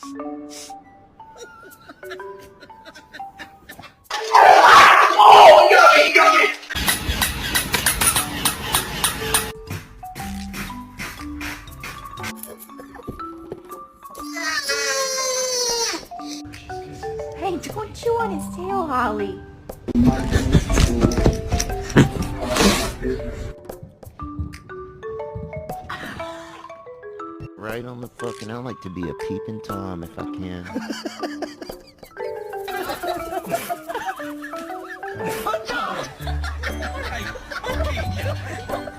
Hey, don't chew on his tail, Holly. Right on the fucking, I like to be a peeping Tom if I can. Okay,